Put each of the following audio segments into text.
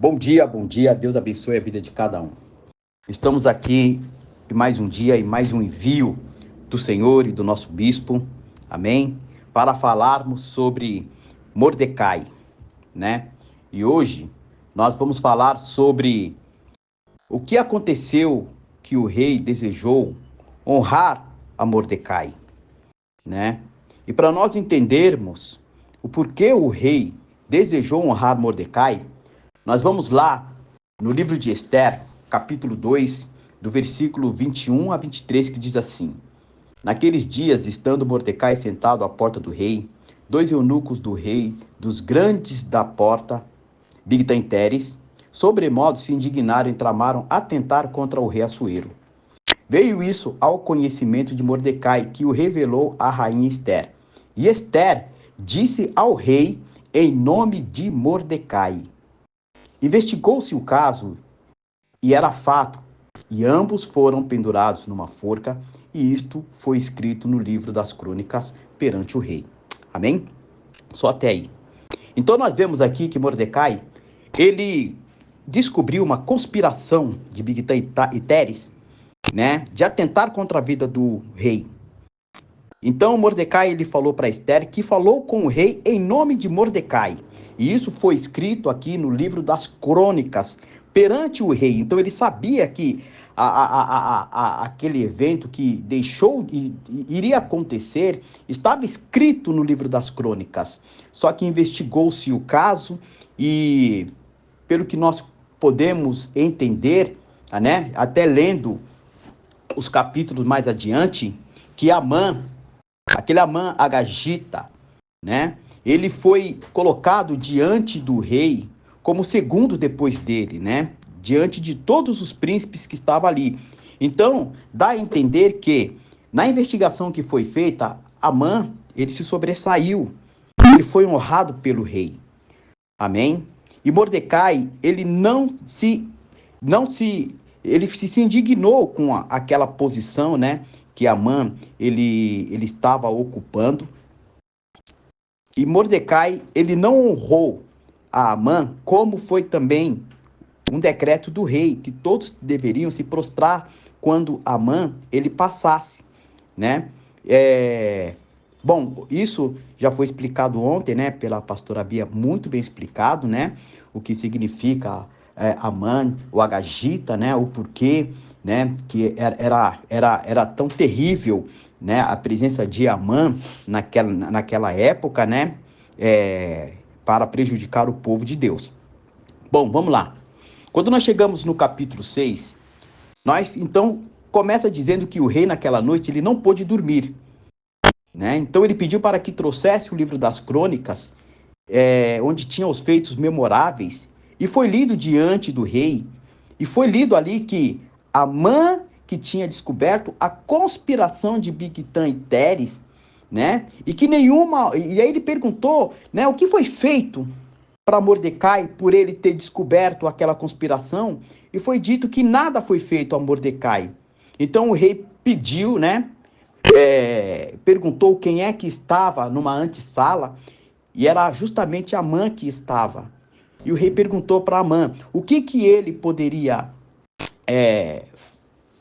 Bom dia, Deus abençoe a vida de cada um. Estamos aqui em mais um dia e mais um envio do Senhor e do nosso bispo, amém? Para falarmos sobre Mordecai, né? E hoje nós vamos falar sobre o que aconteceu que o rei desejou honrar a Mordecai, né? E para nós entendermos o porquê o rei desejou honrar Mordecai, nós vamos lá no livro de Esther, capítulo 2, do versículo 21 a 23, que diz assim: Naqueles dias, estando Mordecai sentado à porta do rei, dois eunucos do rei, dos grandes da porta, Bigtan e Teres, sobremodo se indignaram e tramaram atentar contra o rei Assuero. Veio isso ao conhecimento de Mordecai, que o revelou à rainha Esther. E Esther disse ao rei em nome de Mordecai. Investigou-se o caso e era fato, e ambos foram pendurados numa forca, e isto foi escrito no livro das crônicas perante o rei. Amém? Só até aí. Então nós vemos aqui que Mordecai, ele descobriu uma conspiração de Bigtan e Teres, né, de atentar contra a vida do rei. Então Mordecai, ele falou para Esther que falou com o rei em nome de Mordecai. E isso foi escrito aqui no livro das crônicas perante o rei. Então ele sabia que aquele evento que deixou iria acontecer estava escrito no livro das crônicas. Só que investigou-se o caso e, pelo que nós podemos entender, né, até lendo os capítulos mais adiante, que aquele Amã Agagita, né? Ele foi colocado diante do rei como segundo depois dele, né? Diante de todos os príncipes que estavam ali. Então, dá a entender que, na investigação que foi feita, Amã, ele se sobressaiu. Ele foi honrado pelo rei. Amém? E Mordecai, ele ele se indignou com aquela posição, né, que Amã ele estava ocupando. E Mordecai, ele não honrou a Amã, como foi também um decreto do rei, que todos deveriam se prostrar quando Amã ele passasse, né? Bom, isso já foi explicado ontem, né, pela pastora Bia, muito bem explicado, né, o que significa Amã, o Agagita, né, o porquê, né, que era tão terrível, né, a presença de Amã naquela época, né, para prejudicar o povo de Deus. Bom, vamos lá. Quando nós chegamos no capítulo 6, nós, então, começa dizendo que o rei, naquela noite, ele não pôde dormir, né? Então ele pediu para que trouxesse o livro das crônicas, onde tinha os feitos memoráveis, e foi lido diante do rei, e foi lido ali que Amã, que tinha descoberto a conspiração de Bigtan e Teres, né? E que nenhuma... E aí ele perguntou, né, o que foi feito para Mordecai por ele ter descoberto aquela conspiração, e foi dito que nada foi feito a Mordecai. Então o rei pediu, né? Perguntou quem é que estava numa antessala, e era justamente Amã que estava. E o rei perguntou para Amã o que ele poderia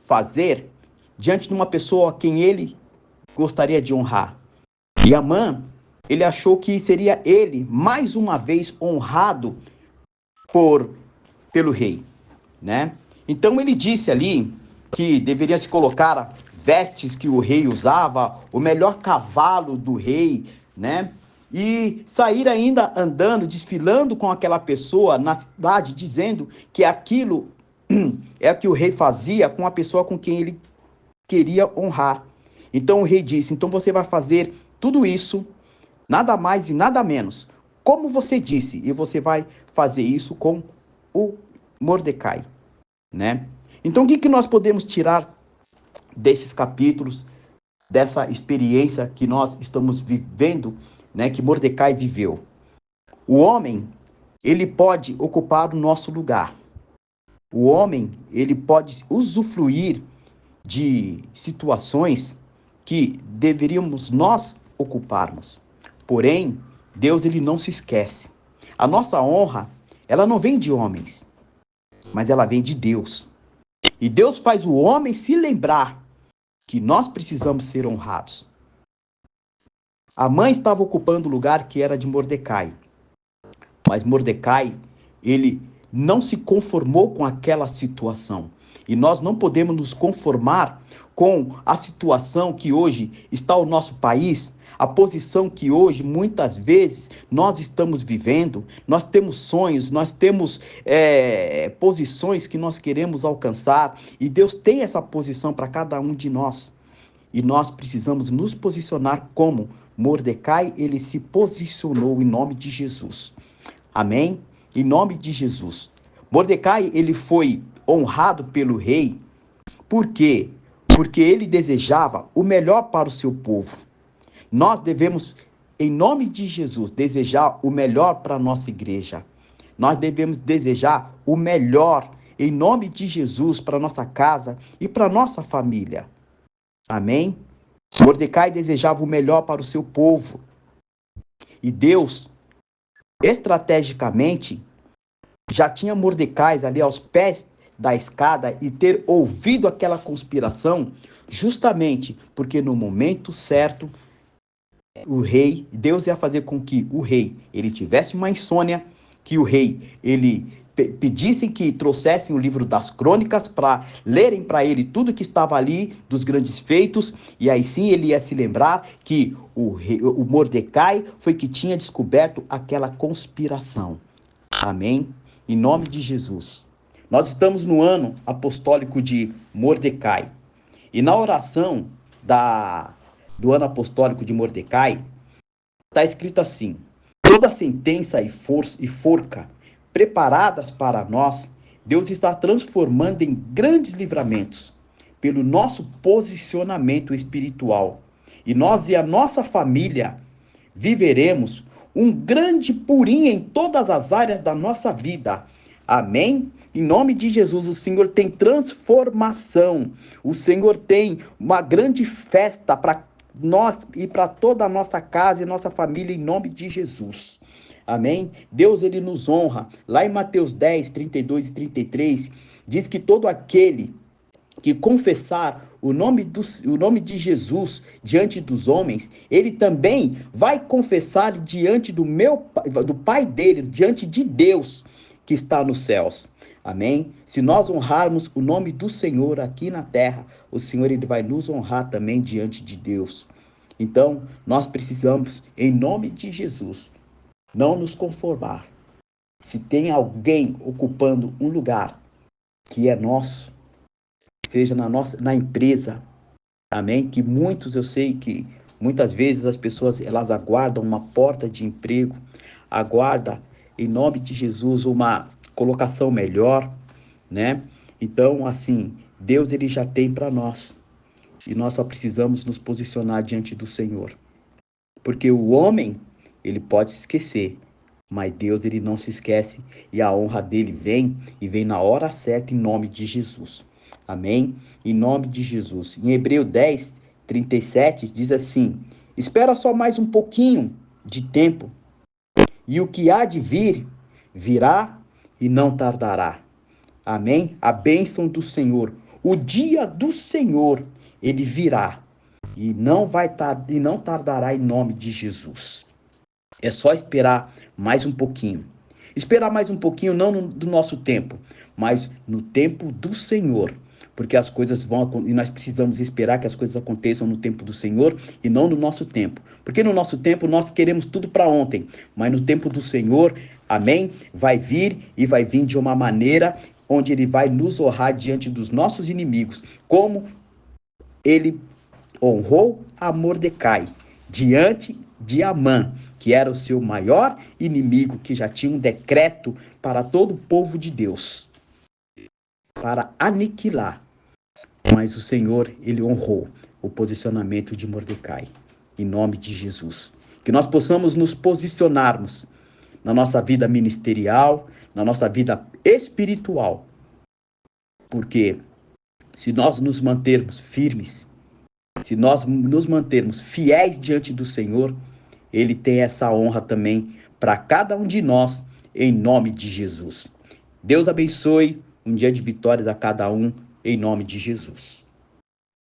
fazer diante de uma pessoa a quem ele gostaria de honrar. E Amã, ele achou que seria ele, mais uma vez, honrado pelo rei, né? Então ele disse ali que deveria se colocar vestes que o rei usava, o melhor cavalo do rei, né? E sair ainda andando, desfilando com aquela pessoa na cidade, dizendo que aquilo é o que o rei fazia com a pessoa com quem ele queria honrar. Então o rei disse: então você vai fazer tudo isso, nada mais e nada menos, como você disse, e você vai fazer isso com o Mordecai, né? Então o que nós podemos tirar desses capítulos, dessa experiência que nós estamos vivendo, né, que Mordecai viveu? O homem, ele pode ocupar o nosso lugar. O homem, ele pode usufruir de situações que deveríamos nós ocuparmos. Porém, Deus, ele não se esquece. A nossa honra, ela não vem de homens, mas ela vem de Deus. E Deus faz o homem se lembrar que nós precisamos ser honrados. A mãe estava ocupando o lugar que era de Mordecai. Mas Mordecai, ele não se conformou com aquela situação. E nós não podemos nos conformar com a situação que hoje está o nosso país, a posição que hoje, muitas vezes, nós estamos vivendo. Nós temos sonhos, nós temos posições que nós queremos alcançar. E Deus tem essa posição para cada um de nós. E nós precisamos nos posicionar como Mordecai, ele se posicionou em nome de Jesus. Amém? Em nome de Jesus. Mordecai, ele foi honrado pelo rei. Por quê? Porque ele desejava o melhor para o seu povo. Nós devemos, em nome de Jesus, desejar o melhor para a nossa igreja. Nós devemos desejar o melhor, em nome de Jesus, para a nossa casa e para a nossa família. Amém? Mordecai desejava o melhor para o seu povo. E Deus, estrategicamente, já tinha Mordecai ali aos pés da escada e ter ouvido aquela conspiração, justamente porque no momento certo, o rei, Deus ia fazer com que o rei, ele tivesse uma insônia, que o rei, ele pedissem que trouxessem o livro das crônicas para lerem para ele tudo que estava ali dos grandes feitos, e aí sim ele ia se lembrar que o Mordecai foi que tinha descoberto aquela conspiração. Amém? Em nome de Jesus. Nós estamos no ano apostólico de Mordecai. E na oração do ano apostólico de Mordecai, está escrito assim: toda sentença e forca preparadas para nós, Deus está transformando em grandes livramentos pelo nosso posicionamento espiritual. E nós e a nossa família viveremos um grande purinho em todas as áreas da nossa vida. Amém? Em nome de Jesus, o Senhor tem transformação. O Senhor tem uma grande festa para nós e para toda a nossa casa e nossa família, em nome de Jesus. Amém? Deus, ele nos honra. Lá em Mateus 10, 32 e 33, diz que todo aquele que confessar o nome de Jesus diante dos homens, ele também vai confessar diante do Pai dele, diante de Deus que está nos céus. Amém? Se nós honrarmos o nome do Senhor aqui na terra, o Senhor, ele vai nos honrar também diante de Deus. Então, nós precisamos, em nome de Jesus, não nos conformar. Se tem alguém ocupando um lugar que é nosso, seja na empresa, amém? Que eu sei que muitas vezes as pessoas, elas aguardam uma porta de emprego, aguardam, em nome de Jesus, uma colocação melhor, né? Então, assim, Deus, ele já tem para nós. E nós só precisamos nos posicionar diante do Senhor. Porque o homem, ele pode se esquecer, mas Deus, ele não se esquece, e a honra dele vem, e vem na hora certa, em nome de Jesus. Amém? Em nome de Jesus. Em Hebreu 10, 37, diz assim: espera só mais um pouquinho de tempo, e o que há de vir, virá e não tardará. Amém? A bênção do Senhor, o dia do Senhor, ele virá, e não tardará, em nome de Jesus. É só esperar mais um pouquinho. Esperar mais um pouquinho, não do nosso tempo, mas no tempo do Senhor. Porque as coisas e nós precisamos esperar que as coisas aconteçam no tempo do Senhor e não no nosso tempo. Porque no nosso tempo nós queremos tudo para ontem, mas no tempo do Senhor, amém, vai vir e vai vir de uma maneira onde ele vai nos honrar diante dos nossos inimigos, como ele honrou a Mordecai diante de Amã, que era o seu maior inimigo, que já tinha um decreto para todo o povo de Deus, para aniquilar. Mas o Senhor, ele honrou o posicionamento de Mordecai, em nome de Jesus. Que nós possamos nos posicionarmos na nossa vida ministerial, na nossa vida espiritual. Porque se nós nos mantermos firmes, se nós nos mantermos fiéis diante do Senhor, ele tem essa honra também para cada um de nós, em nome de Jesus. Deus abençoe, um dia de vitórias a cada um, em nome de Jesus.